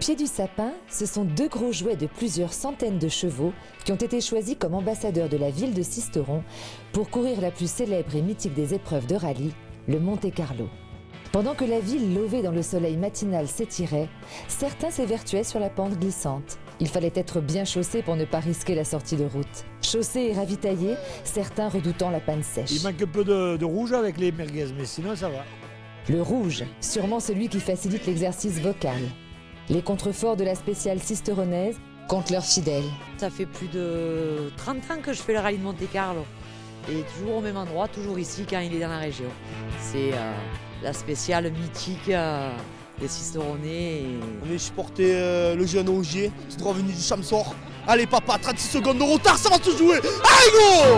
pied du sapin, ce sont deux gros jouets de plusieurs centaines de chevaux qui ont été choisis comme ambassadeurs de la ville de Sisteron pour courir la plus célèbre et mythique des épreuves de rallye, le Monte Carlo. Pendant que la ville levée dans le soleil matinal s'étirait, certains s'évertuaient sur la pente glissante. Il fallait être bien chaussé pour ne pas risquer la sortie de route. Chaussés et ravitaillés, certains redoutant la panne sèche. Il manque un peu de rouge avec les merguez, mais sinon ça va. Le rouge, sûrement celui qui facilite l'exercice vocal. Les contreforts de la spéciale sisteronaise comptent leurs fidèles. Ça fait plus de 30 ans que je fais le rallye de Monte Carlo. Et toujours au même endroit, toujours ici quand il est dans la région. C'est la spéciale mythique des Sisteronais. On est supporté le jeune Ogier, qui doit venir du Chamsor. Allez papa, 36 secondes de retard, ça va se jouer. Allez go!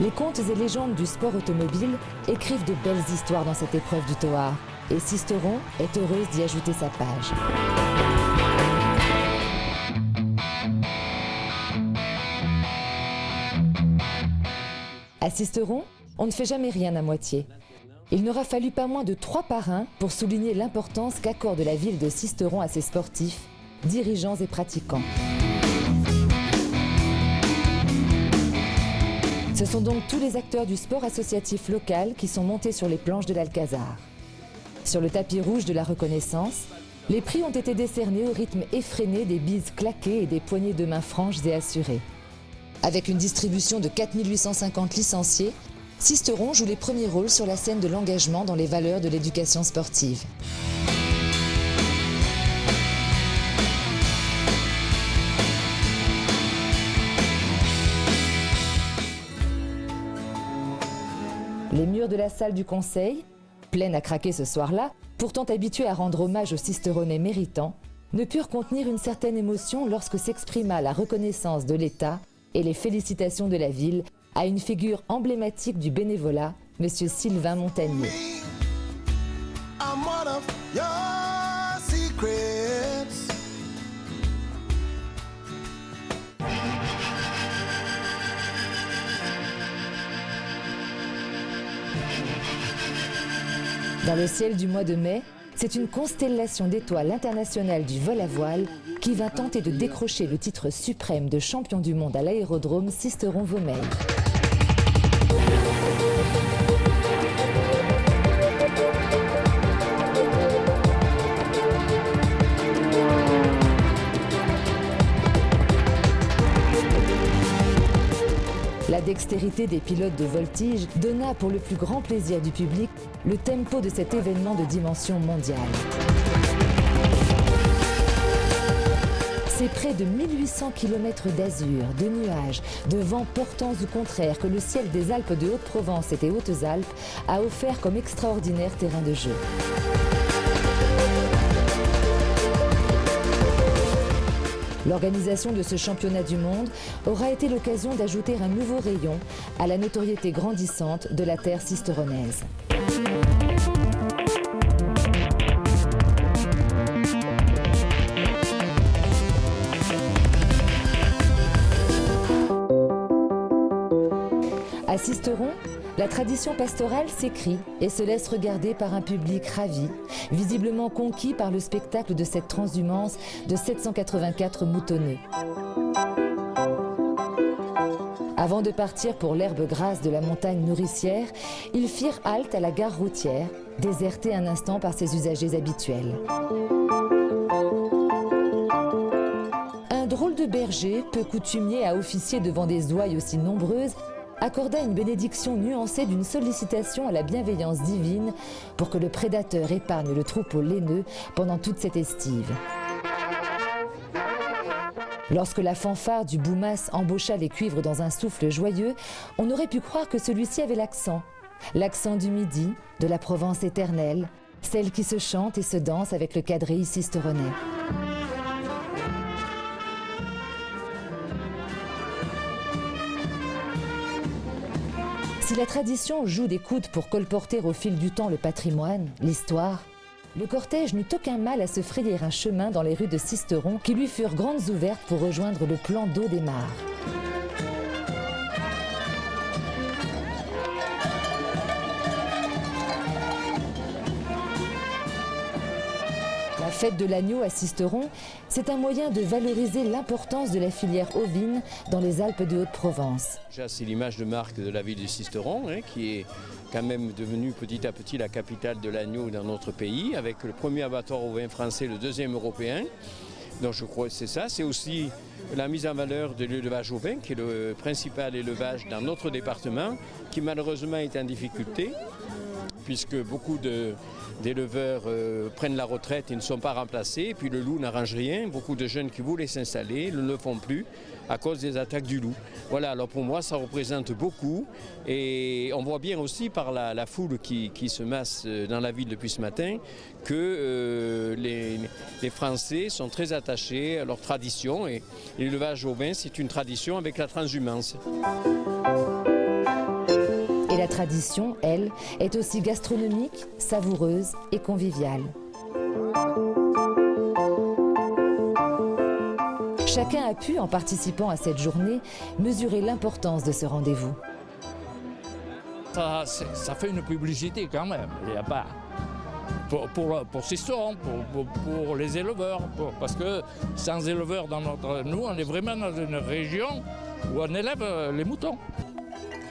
Les contes et légendes du sport automobile écrivent de belles histoires dans cette épreuve du Toar. Et Sisteron est heureuse d'y ajouter sa page. À Sisteron, on ne fait jamais rien à moitié. Il n'aura fallu pas moins de 3 parrains pour souligner l'importance qu'accorde la ville de Sisteron à ses sportifs, dirigeants et pratiquants. Ce sont donc tous les acteurs du sport associatif local qui sont montés sur les planches de l'Alcazar. Sur le tapis rouge de la reconnaissance, les prix ont été décernés au rythme effréné des bises claquées et des poignées de main franches et assurées. Avec une distribution de 4850 licenciés, Sisteron joue les premiers rôles sur la scène de l'engagement dans les valeurs de l'éducation sportive. Les murs de la salle du conseil, pleine à craquer ce soir-là, pourtant habitués à rendre hommage aux Sisteronais méritants, ne purent contenir une certaine émotion lorsque s'exprima la reconnaissance de l'État et les félicitations de la ville à une figure emblématique du bénévolat, M. Sylvain Montagnier. Dans le ciel du mois de mai, c'est une constellation d'étoiles internationales du vol à voile qui vint tenter de décrocher le titre suprême de champion du monde à l'aérodrome Sisteron-Vomeil. La dextérité des pilotes de voltige donna pour le plus grand plaisir du public le tempo de cet événement de dimension mondiale. C'est près de 1800 km d'azur, de nuages, de vents portants ou contraires que le ciel des Alpes de Haute-Provence et des Hautes-Alpes a offert comme extraordinaire terrain de jeu. L'organisation de ce championnat du monde aura été l'occasion d'ajouter un nouveau rayon à la notoriété grandissante de la terre sisteronaise. À Sisteron, la tradition pastorale s'écrit et se laisse regarder par un public ravi, visiblement conquis par le spectacle de cette transhumance de 784 moutonneux. Avant de partir pour l'herbe grasse de la montagne nourricière, ils firent halte à la gare routière, désertée un instant par ses usagers habituels. Un drôle de berger, peu coutumier à officier devant des ouailles aussi nombreuses, accorda une bénédiction nuancée d'une sollicitation à la bienveillance divine pour que le prédateur épargne le troupeau laineux pendant toute cette estive. Lorsque la fanfare du Boumas embaucha les cuivres dans un souffle joyeux, on aurait pu croire que celui-ci avait l'accent du Midi, de la Provence éternelle, celle qui se chante et se danse avec le quadrille sisteronais. Si la tradition joue des coudes pour colporter au fil du temps le patrimoine, l'histoire, le cortège n'eut aucun mal à se frayer un chemin dans les rues de Sisteron qui lui furent grandes ouvertes pour rejoindre le plan d'eau des mares. La fête de l'agneau à Sisteron, c'est un moyen de valoriser l'importance de la filière ovine dans les Alpes de Haute-Provence. C'est l'image de marque de la ville de Sisteron, qui est quand même devenue petit à petit la capitale de l'agneau dans notre pays, avec le premier abattoir ovin français, le deuxième européen. Donc je crois que c'est ça. C'est aussi la mise en valeur de l'élevage ovin, qui est le principal élevage dans notre département, qui malheureusement est en difficulté, puisque beaucoup d'éleveurs prennent la retraite et ne sont pas remplacés. Et puis le loup n'arrange rien. Beaucoup de jeunes qui voulaient s'installer ne le font plus à cause des attaques du loup. Voilà, alors pour moi ça représente beaucoup. Et on voit bien aussi par la foule qui se masse dans la ville depuis ce matin que les Français sont très attachés à leur tradition. Et l'élevage ovin, c'est une tradition avec la transhumance. Et la tradition, elle, est aussi gastronomique, savoureuse et conviviale. Chacun a pu, en participant à cette journée, mesurer l'importance de ce rendez-vous. Ça fait une publicité quand même, il y a pas. Pour Sisteron, pour les éleveurs, parce que sans éleveurs nous, on est vraiment dans une région où on élève les moutons.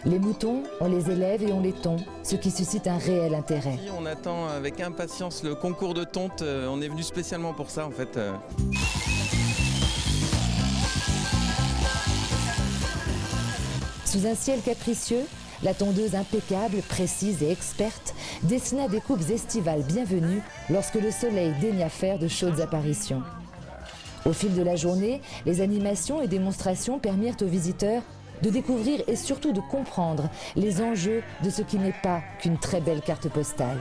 Les moutons, on les élève et on les tond, ce qui suscite un réel intérêt. On attend avec impatience le concours de tonte, on est venu spécialement pour ça en fait. Sous un ciel capricieux, la tondeuse impeccable, précise et experte dessina des coupes estivales bienvenues lorsque le soleil daigna faire de chaudes apparitions. Au fil de la journée, les animations et démonstrations permirent aux visiteurs de découvrir et surtout de comprendre les enjeux de ce qui n'est pas qu'une très belle carte postale.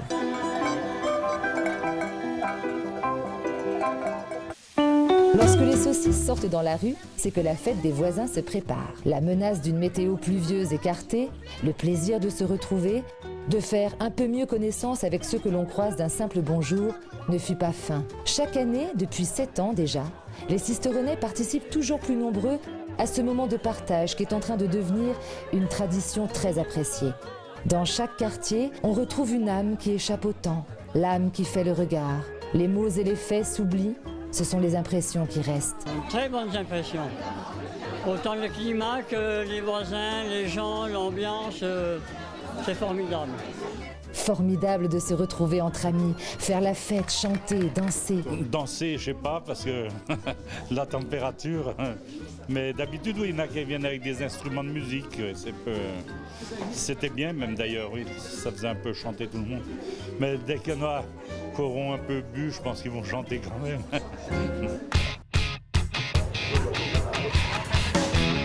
Lorsque les saucisses sortent dans la rue, c'est que la fête des voisins se prépare. La menace d'une météo pluvieuse écartée, le plaisir de se retrouver, de faire un peu mieux connaissance avec ceux que l'on croise d'un simple bonjour, ne fut pas feint. Chaque année, depuis 7 ans déjà, les Sisteronais participent toujours plus nombreux à ce moment de partage qui est en train de devenir une tradition très appréciée. Dans chaque quartier, on retrouve une âme qui échappe au temps, l'âme qui fait le regard. Les mots et les faits s'oublient, ce sont les impressions qui restent. Très bonnes impressions. Autant le climat que les voisins, les gens, l'ambiance, c'est formidable. Formidable de se retrouver entre amis, faire la fête, chanter, danser. Danser, je sais pas, parce que la température. Mais d'habitude, oui, il y en a qui viennent avec des instruments de musique. C'était bien même d'ailleurs, oui, ça faisait un peu chanter tout le monde. Mais dès qu'il y en a qui auront un peu bu, je pense qu'ils vont chanter quand même.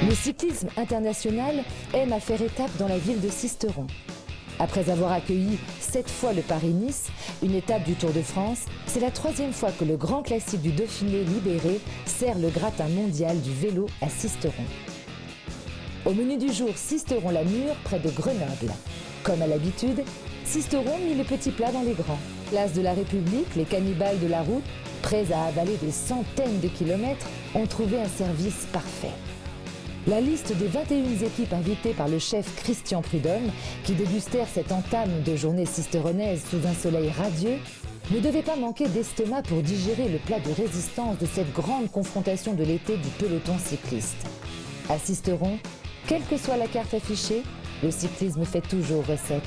Le cyclisme international aime à faire étape dans la ville de Sisteron. Après avoir accueilli 7 fois le Paris-Nice, une étape du Tour de France, c'est la 3e fois que le grand classique du Dauphiné libéré sert le gratin mondial du vélo à Sisteron. Au menu du jour, Sisteron-la-Mure, près de Grenoble. Comme à l'habitude, Sisteron mit les petits plats dans les grands. Place de la République, les cannibales de la route, prêts à avaler des centaines de kilomètres, ont trouvé un service parfait. La liste des 21 équipes invitées par le chef Christian Prudhomme, qui dégustèrent cette entame de journée sisteronnaise sous un soleil radieux, ne devait pas manquer d'estomac pour digérer le plat de résistance de cette grande confrontation de l'été du peloton cycliste. À Sisteron, quelle que soit la carte affichée, le cyclisme fait toujours recette.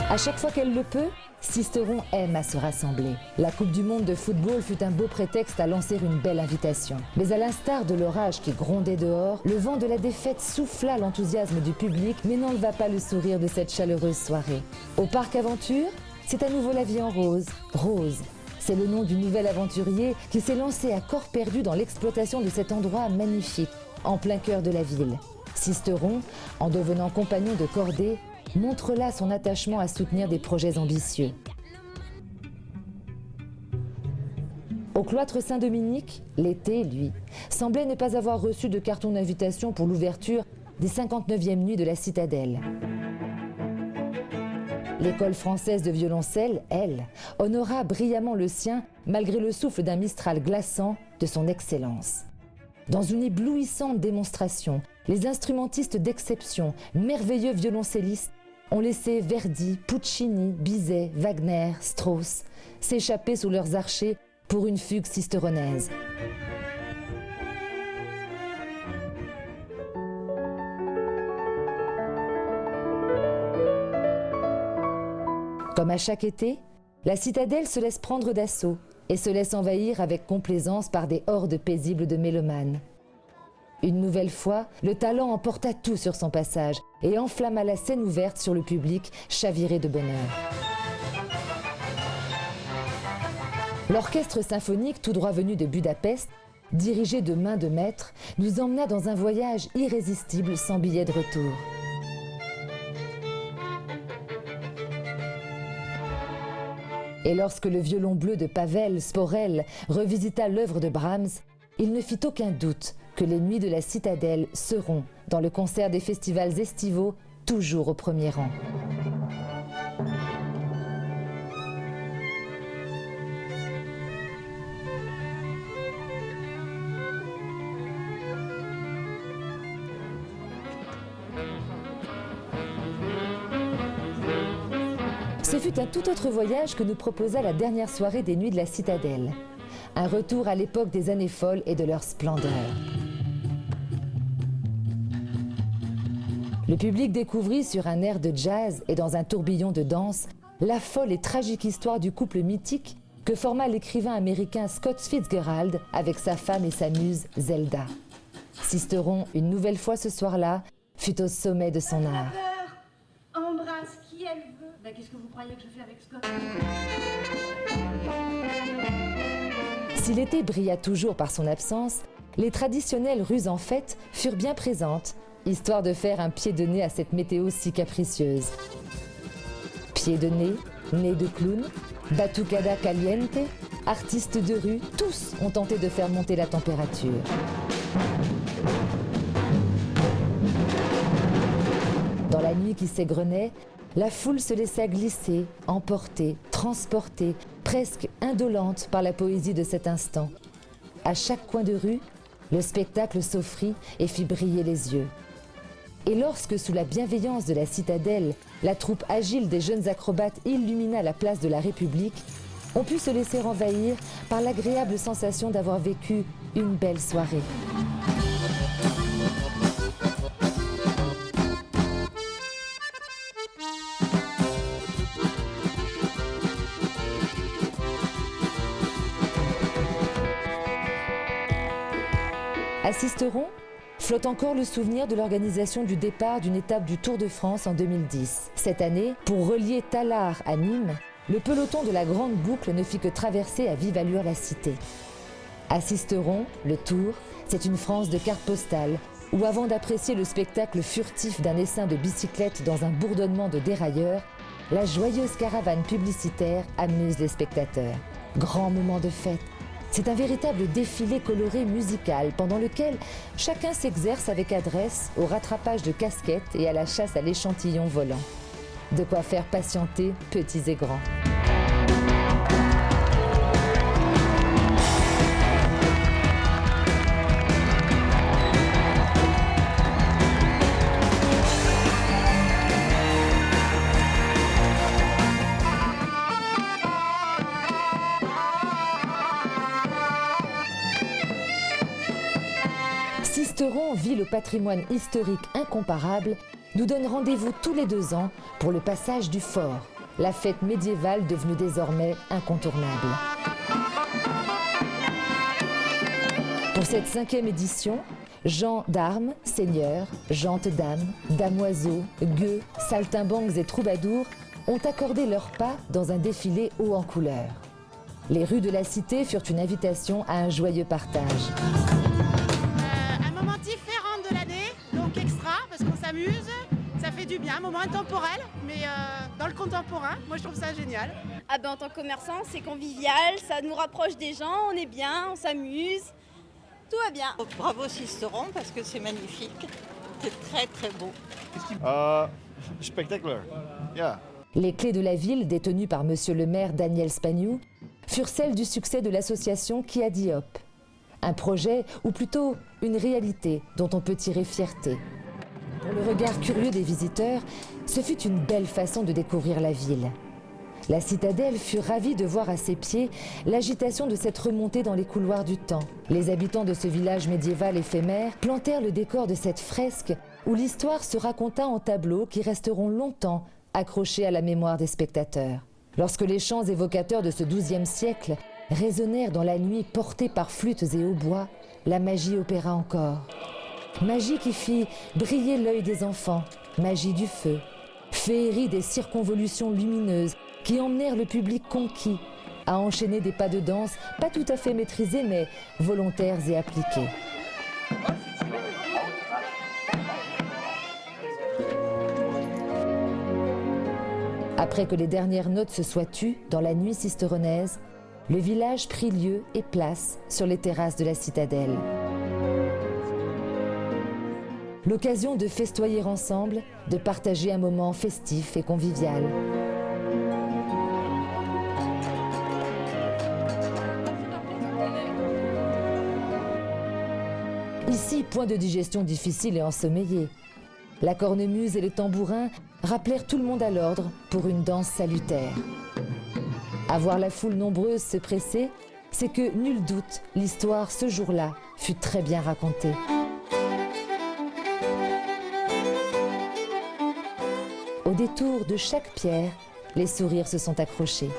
À chaque fois qu'elle le peut, Sisteron aime à se rassembler. La Coupe du Monde de football fut un beau prétexte à lancer une belle invitation. Mais à l'instar de l'orage qui grondait dehors, le vent de la défaite souffla l'enthousiasme du public, mais n'enleva pas le sourire de cette chaleureuse soirée. Au Parc Aventure, c'est à nouveau la vie en rose. Rose, c'est le nom du nouvel aventurier qui s'est lancé à corps perdu dans l'exploitation de cet endroit magnifique, en plein cœur de la ville. Sisteron, en devenant compagnon de cordée, montre là son attachement à soutenir des projets ambitieux. Au Au cloître Saint-Dominique, l'été, lui, semblait ne pas avoir reçu de carton d'invitation pour l'ouverture des 59e nuits de la citadelle. L'école française de violoncelle, elle, honora brillamment le sien malgré le souffle d'un Mistral glaçant de son excellence. Dans une éblouissante démonstration, les instrumentistes d'exception, merveilleux violoncellistes, ont laissé Verdi, Puccini, Bizet, Wagner, Strauss s'échapper sous leurs archets pour une fugue sisteronaise. Comme à chaque été, la citadelle se laisse prendre d'assaut et se laisse envahir avec complaisance par des hordes paisibles de mélomanes. Une nouvelle fois, le talent emporta tout sur son passage et enflamma la scène ouverte sur le public chaviré de bonheur. L'orchestre symphonique tout droit venu de Budapest, dirigé de main de maître, nous emmena dans un voyage irrésistible sans billet de retour. Et lorsque le violon bleu de Pavel Sporel revisita l'œuvre de Brahms, il ne fit aucun doute que les nuits de la citadelle seront, dans le concert des festivals estivaux, toujours au premier rang. Ce fut un tout autre voyage que nous proposa la dernière soirée des Nuits de la Citadelle. Un retour à l'époque des années folles et de leur splendeur. Le public découvrit sur un air de jazz et dans un tourbillon de danse la folle et tragique histoire du couple mythique que forma l'écrivain américain Scott Fitzgerald avec sa femme et sa muse Zelda. Sisteron, une nouvelle fois ce soir-là, fut au sommet de son art. Embrasse qui elle veut. Ben, qu'est-ce que vous croyez que je fais avec Scott ? Si l'été brilla toujours par son absence, les traditionnelles ruses en fête furent bien présentes, histoire de faire un pied de nez à cette météo si capricieuse. Pied de nez, nez de clown, batucada caliente, artistes de rue, tous ont tenté de faire monter la température. Dans la nuit qui s'égrenait, la foule se laissa glisser, emporter, transporter, presque indolente par la poésie de cet instant. À chaque coin de rue, le spectacle s'offrit et fit briller les yeux. Et lorsque, sous la bienveillance de la citadelle, la troupe agile des jeunes acrobates illumina la place de la République, on put se laisser envahir par l'agréable sensation d'avoir vécu une belle soirée. À Sisteron, flotte encore le souvenir de l'organisation du départ d'une étape du Tour de France en 2010. Cette année, pour relier Tallard à Nîmes, le peloton de la Grande Boucle ne fit que traverser à vive allure la cité. À Sisteron, le Tour, c'est une France de cartes postales, où avant d'apprécier le spectacle furtif d'un essaim de bicyclettes dans un bourdonnement de dérailleurs, la joyeuse caravane publicitaire amuse les spectateurs. Grand moment de fête. C'est un véritable défilé coloré musical pendant lequel chacun s'exerce avec adresse au rattrapage de casquettes et à la chasse à l'échantillon volant. De quoi faire patienter petits et grands. Sisteron, ville au patrimoine historique incomparable, nous donne rendez-vous tous les 2 ans pour le passage du Fort, la fête médiévale devenue désormais incontournable. Pour cette 5e édition, gens d'armes, seigneurs, gentes dames, damoiseaux, gueux, saltimbanques et troubadours ont accordé leur pas dans un défilé haut en couleurs. Les rues de la cité furent une invitation à un joyeux partage. Ça fait du bien, un moment intemporel, mais dans le contemporain, moi je trouve ça génial. Ah ben en tant que commerçant, c'est convivial, ça nous rapproche des gens, on est bien, on s'amuse, tout va bien. Bravo Sisteron parce que c'est magnifique, c'est très très beau. Spectacular. Yeah. Les clés de la ville, détenues par monsieur le maire Daniel Spagnou, furent celles du succès de l'association Qui a dit hop. Un projet, ou plutôt une réalité, dont on peut tirer fierté. Pour le regard curieux des visiteurs, ce fut une belle façon de découvrir la ville. La citadelle fut ravie de voir à ses pieds l'agitation de cette remontée dans les couloirs du temps. Les habitants de ce village médiéval éphémère plantèrent le décor de cette fresque où l'histoire se raconta en tableaux qui resteront longtemps accrochés à la mémoire des spectateurs. Lorsque les chants évocateurs de ce XIIe siècle résonnèrent dans la nuit portés par flûtes et hautbois, la magie opéra encore. Magie qui fit briller l'œil des enfants, magie du feu, féerie des circonvolutions lumineuses qui emmenèrent le public conquis à enchaîner des pas de danse pas tout à fait maîtrisés mais volontaires et appliqués. Après que les dernières notes se soient tues dans la nuit sisteronnaise, le village prit lieu et place sur les terrasses de la citadelle. L'occasion de festoyer ensemble, de partager un moment festif et convivial. Ici, point de digestion difficile et ensommeillée. La cornemuse et les tambourins rappelèrent tout le monde à l'ordre pour une danse salutaire. À voir la foule nombreuse se presser, c'est que, nul doute, l'histoire, ce jour-là, fut très bien racontée. Au détour de chaque pierre, les sourires se sont accrochés.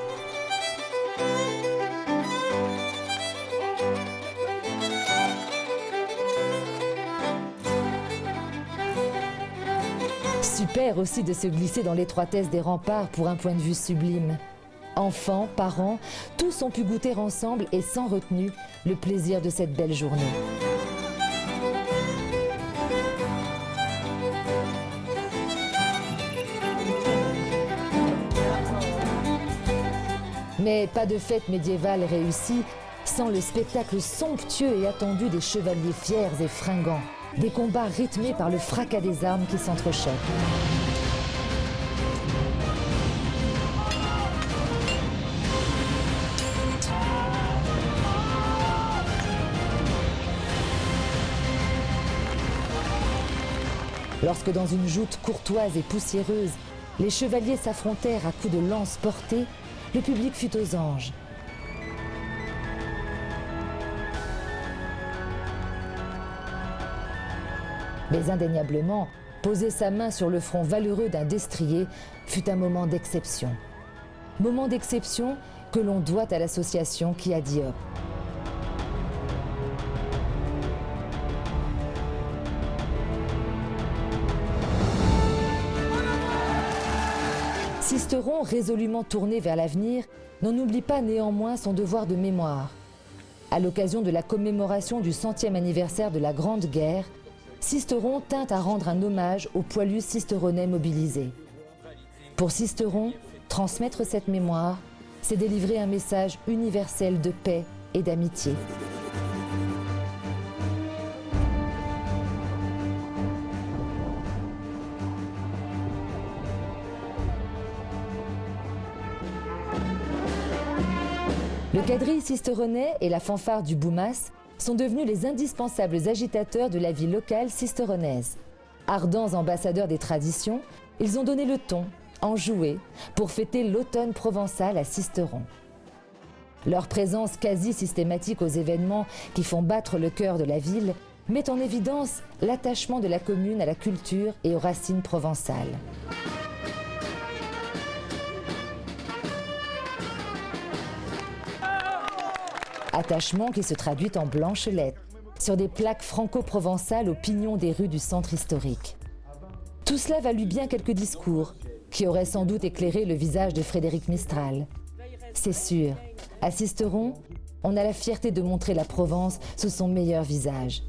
Super aussi de se glisser dans l'étroitesse des remparts pour un point de vue sublime. Enfants, parents, tous ont pu goûter ensemble et sans retenue le plaisir de cette belle journée. Mais pas de fête médiévale réussie sans le spectacle somptueux et attendu des chevaliers fiers et fringants. Des combats rythmés par le fracas des armes qui s'entrechoquent. Lorsque dans une joute courtoise et poussiéreuse, les chevaliers s'affrontèrent à coups de lance portée, le public fut aux anges. Mais indéniablement, poser sa main sur le front valeureux d'un destrier fut un moment d'exception. Moment d'exception que l'on doit à l'association Qui a dit hop. Sisteron, résolument tourné vers l'avenir, n'en oublie pas néanmoins son devoir de mémoire. À l'occasion de la commémoration du 100e anniversaire de la Grande Guerre, Sisteron tint à rendre un hommage aux poilus sisteronnais mobilisés. Pour Sisteron, transmettre cette mémoire, c'est délivrer un message universel de paix et d'amitié. Le quadrille sisteronnais et la fanfare du Boumas sont devenus les indispensables agitateurs de la vie locale sisteronnaise. Ardents ambassadeurs des traditions, ils ont donné le ton, enjoué, pour fêter l'automne provençal à Sisteron. Leur présence quasi systématique aux événements qui font battre le cœur de la ville met en évidence l'attachement de la commune à la culture et aux racines provençales. Attachement qui se traduit en blanches lettres, sur des plaques franco-provençales au pignon des rues du centre historique. Tout cela valut bien quelques discours, qui auraient sans doute éclairé le visage de Frédéric Mistral. C'est sûr, à Sisteron, on a la fierté de montrer la Provence sous son meilleur visage.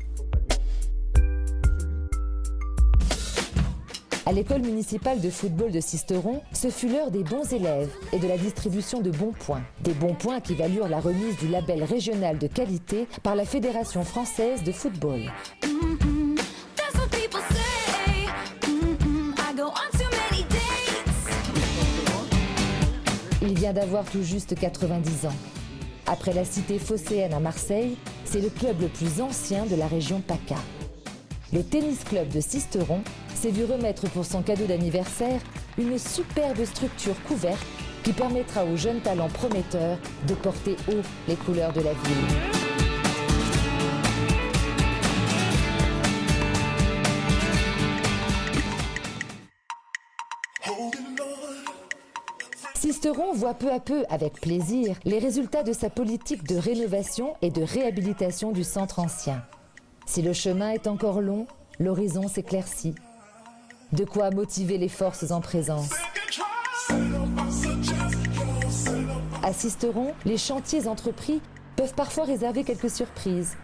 À l'école municipale de football de Sisteron, ce fut l'heure des bons élèves et de la distribution de bons points. Des bons points qui valurent la remise du label régional de qualité par la Fédération française de football. Il vient d'avoir tout juste 90 ans. Après la cité phocéenne à Marseille, c'est le club le plus ancien de la région PACA. Le tennis club de Sisteron s'est vu remettre pour son cadeau d'anniversaire une superbe structure couverte qui permettra aux jeunes talents prometteurs de porter haut les couleurs de la ville. Sisteron voit peu à peu, avec plaisir, les résultats de sa politique de rénovation et de réhabilitation du centre ancien. Si le chemin est encore long, l'horizon s'éclaircit. De quoi motiver les forces en présence. À Sisteron, les chantiers entrepris peuvent parfois réserver quelques surprises.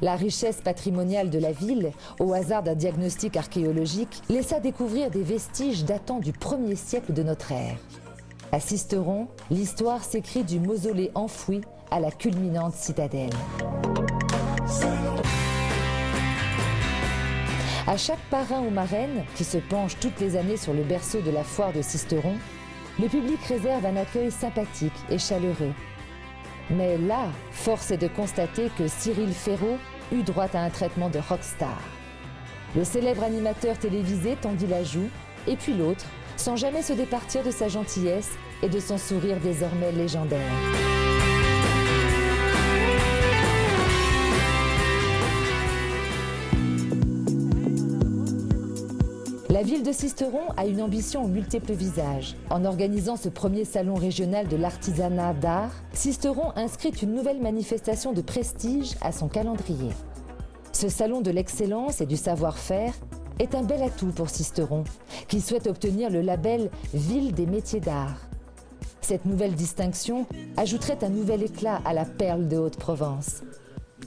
La richesse patrimoniale de la ville, au hasard d'un diagnostic archéologique, laissa découvrir des vestiges datant du 1er siècle de notre ère. À Sisteron, l'histoire s'écrit du mausolée enfoui à la culminante citadelle. À chaque parrain ou marraine, qui se penche toutes les années sur le berceau de la foire de Sisteron, le public réserve un accueil sympathique et chaleureux. Mais là, force est de constater que Cyril Ferraud eut droit à un traitement de rockstar. Le célèbre animateur télévisé tendit la joue, et puis l'autre, sans jamais se départir de sa gentillesse et de son sourire désormais légendaire. La ville de Sisteron a une ambition aux multiples visages. En organisant ce premier salon régional de l'artisanat d'art, Sisteron inscrit une nouvelle manifestation de prestige à son calendrier. Ce salon de l'excellence et du savoir-faire est un bel atout pour Sisteron, qui souhaite obtenir le label Ville des métiers d'art. Cette nouvelle distinction ajouterait un nouvel éclat à la perle de Haute-Provence.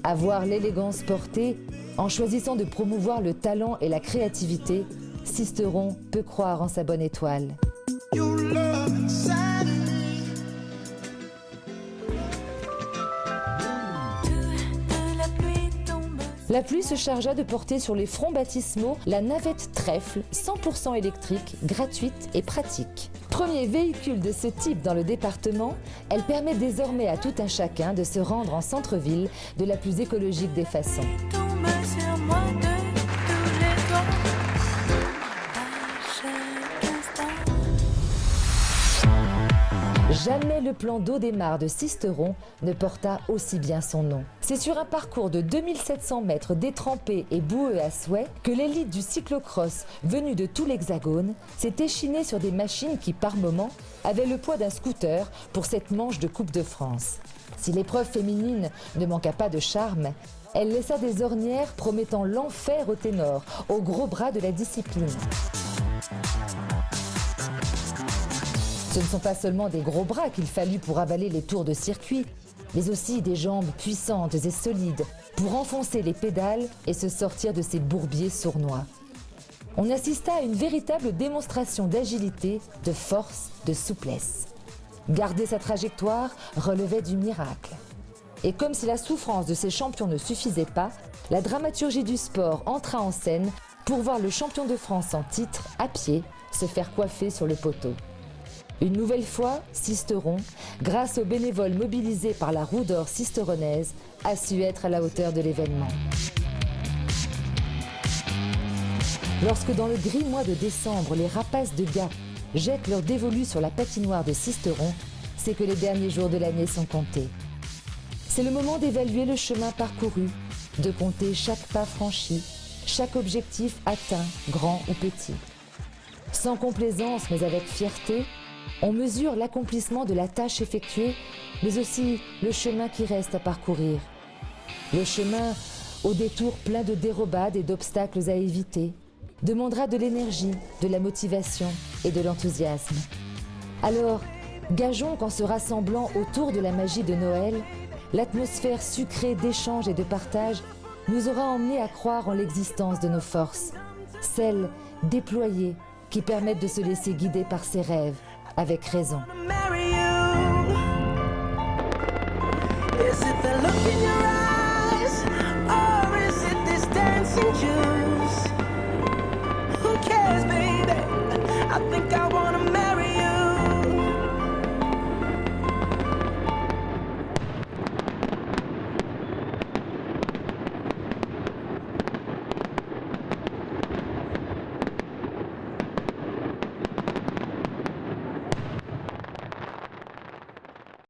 Avoir l'élégance portée, en choisissant de promouvoir le talent et la créativité, Sisteron peut croire en sa bonne étoile. La pluie se chargea de porter sur les fronts baptismaux la navette trèfle 100% électrique, gratuite et pratique. Premier véhicule de ce type dans le département, elle permet désormais à tout un chacun de se rendre en centre-ville de la plus écologique des façons. Jamais le plan d'eau des mares de Sisteron ne porta aussi bien son nom. C'est sur un parcours de 2700 mètres détrempé et boueux à souhait que l'élite du cyclocross, venue de tout l'Hexagone, s'est échinée sur des machines qui, par moments, avaient le poids d'un scooter pour cette manche de Coupe de France. Si l'épreuve féminine ne manqua pas de charme, elle laissa des ornières promettant l'enfer aux ténors, aux gros bras de la discipline. Ce ne sont pas seulement des gros bras qu'il fallut pour avaler les tours de circuit, mais aussi des jambes puissantes et solides pour enfoncer les pédales et se sortir de ces bourbiers sournois. On assista à une véritable démonstration d'agilité, de force, de souplesse. Garder sa trajectoire relevait du miracle. Et comme si la souffrance de ces champions ne suffisait pas, la dramaturgie du sport entra en scène pour voir le champion de France en titre, à pied, se faire coiffer sur le poteau. Une nouvelle fois, Sisteron, grâce aux bénévoles mobilisés par la Roue d'Or sisteronnaise, a su être à la hauteur de l'événement. Lorsque dans le gris mois de décembre, les rapaces de Gap jettent leur dévolu sur la patinoire de Sisteron, c'est que les derniers jours de l'année sont comptés. C'est le moment d'évaluer le chemin parcouru, de compter chaque pas franchi, chaque objectif atteint, grand ou petit. Sans complaisance mais avec fierté, on mesure l'accomplissement de la tâche effectuée, mais aussi le chemin qui reste à parcourir. Le chemin, au détour plein de dérobades et d'obstacles à éviter, demandera de l'énergie, de la motivation et de l'enthousiasme. Alors, gageons qu'en se rassemblant autour de la magie de Noël, l'atmosphère sucrée d'échange et de partage nous aura emmenés à croire en l'existence de nos forces, celles déployées qui permettent de se laisser guider par ses rêves, avec raison. Is it the look in your eyes, or is it this dancing juice? Who cares, baby? I think I